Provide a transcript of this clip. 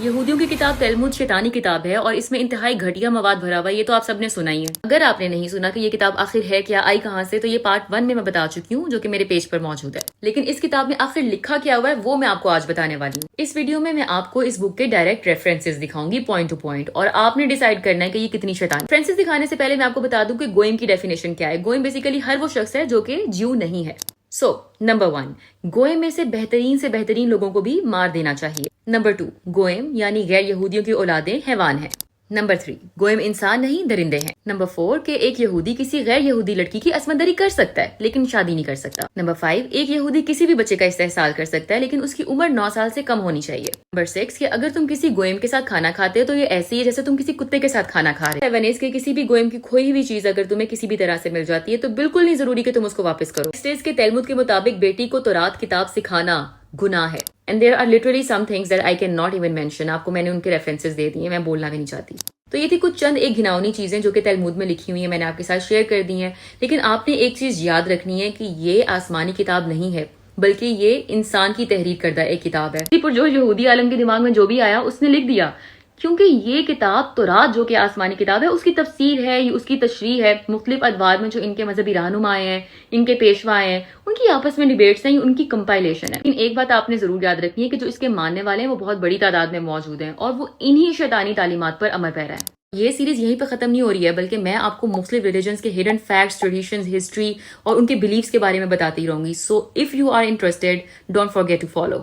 یہودیوں کی کتاب تلمود شیطانی کتاب ہے اور اس میں انتہائی گھٹیا مواد بھرا ہوا ہے. یہ تو آپ سب نے سنا ہی ہے. اگر آپ نے نہیں سنا کہ یہ کتاب آخر ہے کیا، آئی کہاں سے، تو یہ پارٹ 1 میں بتا چکی ہوں جو کہ میرے پیج پر موجود ہے. لیکن اس کتاب میں آخر لکھا کیا ہوا ہے وہ میں آپ کو آج بتانے والی ہوں. اس ویڈیو میں آپ کو اس بک کے ڈائریکٹ ریفرنسز دکھاؤں گی پوائنٹ ٹو پوائنٹ، اور آپ نے ڈیسائیڈ کرنا ہے کہ یہ کتنی شیطان. ریفرنسز دکھانے سے پہلے میں آپ کو بتا دوں کہ گوئم کی ڈیفینیشن کیا ہے. گوئم بیسیکلی ہر وہ شخص ہے جو کہ جیو نہیں ہے. نمبر 1، گوئم میں سے بہترین لوگوں کو بھی مار دینا چاہیے. نمبر 2، گوئم یعنی غیر یہودیوں کی اولادیں حیوان ہیں. نمبر 3، گوئم انسان نہیں درندے ہیں. نمبر 4، کہ ایک یہودی کسی غیر یہودی لڑکی کی عصمت کر سکتا ہے لیکن شادی نہیں کر سکتا. نمبر 5، ایک یہودی کسی بھی بچے کا استحصال کر سکتا ہے لیکن اس کی عمر 9 سال سے کم ہونی چاہیے. نمبر 6، کہ اگر تم کسی گوئم کے ساتھ کھانا کھاتے ہو تو یہ ایسے ہی جیسے تم کسی کتے کے ساتھ کھانا کھا رہے. 7 کہ کسی بھی گوئم کی کھوئی ہوئی چیز اگر تمہیں کسی بھی طرح سے مل جاتی ہے تو بالکل نہیں ضروری کہ تم اس کو واپس کرو. اسٹیج کے تلمود کے مطابق بیٹی کو تورات کتاب سکھانا گناہ ہے. And there are literally some things that I cannot even mention. آپ کو میں نے ان کے ریفرنسز دے دیے، میں بولنا بھی نہیں چاہتی. تو یہ تھی کچھ چند ایک گھناؤنی چیزیں جو کہ تلمود میں لکھی ہوئی ہیں، میں نے آپ کے ساتھ شیئر کر دی ہیں. لیکن آپ نے ایک چیز یاد رکھنی ہے کہ یہ آسمانی کتاب نہیں ہے بلکہ یہ انسان کی تحریر کردہ ایک کتاب ہے. جو یہودی عالم کے دماغ میں جو بھی آیا اس نے لکھ دیا، کیونکہ یہ کتاب تورات جو کہ آسمانی کتاب ہے اس کی تفسیر ہے، اس کی تشریح ہے. مختلف ادوار میں جو ان کے مذہبی رہنما ہیں، ان کے پیشوا ہیں، ان کی آپس میں ڈیبیٹس ہیں، ان کی کمپائلیشن ہے. لیکن ایک بات آپ نے ضرور یاد رکھنی ہے کہ جو اس کے ماننے والے ہیں وہ بہت بڑی تعداد میں موجود ہیں اور وہ انہی شیطانی تعلیمات پر عمل پیرا ہے. یہ سیریز یہیں پہ ختم نہیں ہو رہی ہے بلکہ میں آپ کو مختلف ریلیجنز کے ہڈن فیکٹس، ٹریڈیشنز، ہسٹری اور ان کے بلیفز کے بارے میں بتاتی رہوں گی. So if you are interested don't forget to follow.